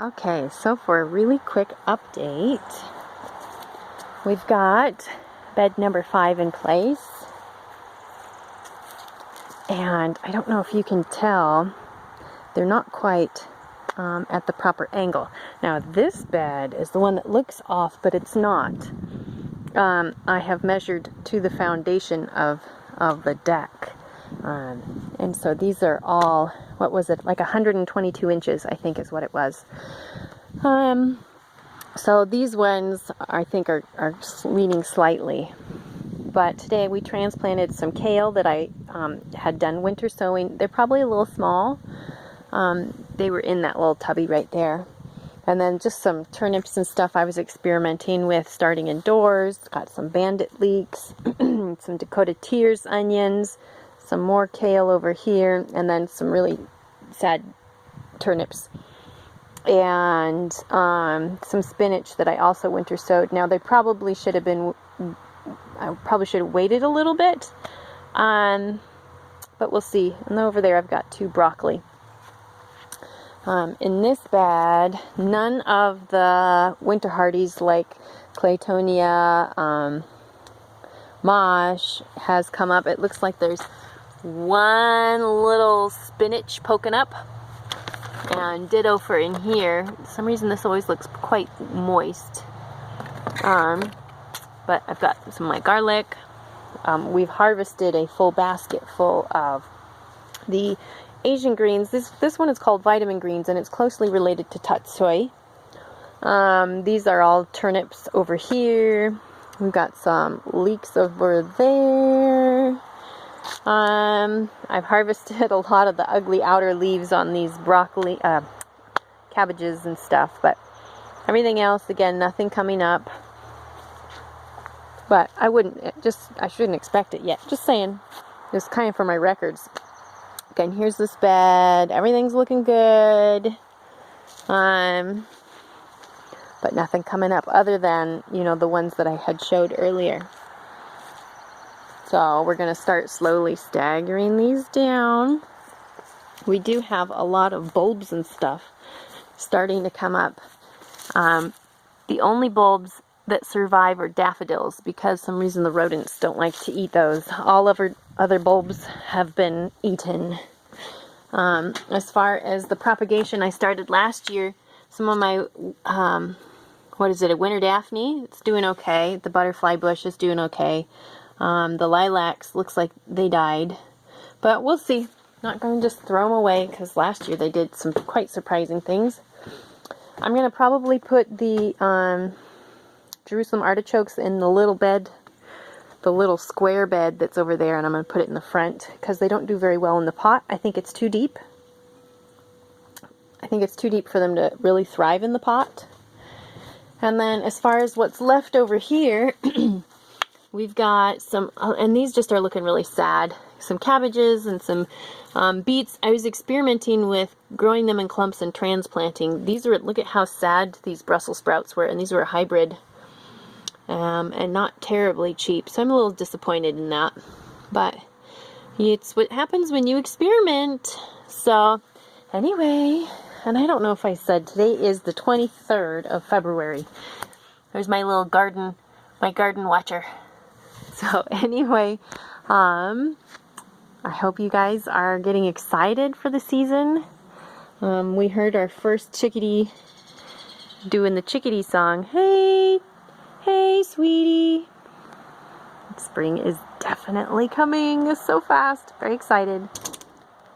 Okay, so for a really quick update, we've got bed number 5 in place. And I don't know if you can tell, they're not quite at the proper angle. Now this bed is the one that looks off, but it's not. I have measured to the foundation of the deck. And so these are all, what was it, like 122 inches, I think is what it was. So these ones, I think, are leaning slightly. But today we transplanted some kale that I had done winter sowing. They're probably a little small. They were in that little tubby right there. And then just some turnips and stuff I was experimenting with starting indoors. Got some bandit leeks, some Dakota Tears onions, some more kale over here, and then some really sad turnips. And some spinach that I also winter sowed. Now they probably should have been, I probably should have waited a little bit, but we'll see. And over there I've got 2 broccoli. In this bed, none of the winter hardies like Claytonia, mosh has come up. It looks like there's one little spinach poking up, and ditto for in here. For some reason this always looks quite moist. But I've got some of my garlic. We've harvested a full basket full of the Asian greens. This one is called vitamin greens, and it's closely related to tatsoi. These are all turnips over here. We've got some leeks over there. I've harvested a lot of the ugly outer leaves on these broccoli, cabbages and stuff, but everything else, again, nothing coming up. But I shouldn't expect it yet. Just saying. Just kind of for my records. Again, here's this bed. Everything's looking good. But nothing coming up other than, the ones that I had showed earlier. So we're going to start slowly staggering these down. We do have a lot of bulbs and stuff starting to come up. The only bulbs that survive are daffodils, because some reason the rodents don't like to eat those. All of our other bulbs have been eaten. As far as the propagation I started last year, some of my, a winter daphne, it's doing okay. The butterfly bush is doing okay. The lilacs, looks like they died. But we'll see. Not going to just throw them away, because last year they did some quite surprising things. I'm going to probably put the Jerusalem artichokes in the little bed, the little square bed that's over there, and I'm going to put it in the front because they don't do very well in the pot. I think it's too deep. I think it's too deep for them to really thrive in the pot. And then as far as what's left over here, we've got some, and these just are looking really sad, some cabbages and some beets. I was experimenting with growing them in clumps and transplanting. These are, look at how sad these Brussels sprouts were, and these were a hybrid. And not terribly cheap, so I'm a little disappointed in that, but it's what happens when you experiment. So anyway, and I don't know if I said, today is the 23rd of February. There's my little garden, my garden watcher. So anyway, I hope you guys are getting excited for the season. We heard our first chickadee doing the chickadee song. Hey, sweetie. Spring is definitely coming so fast. Very excited.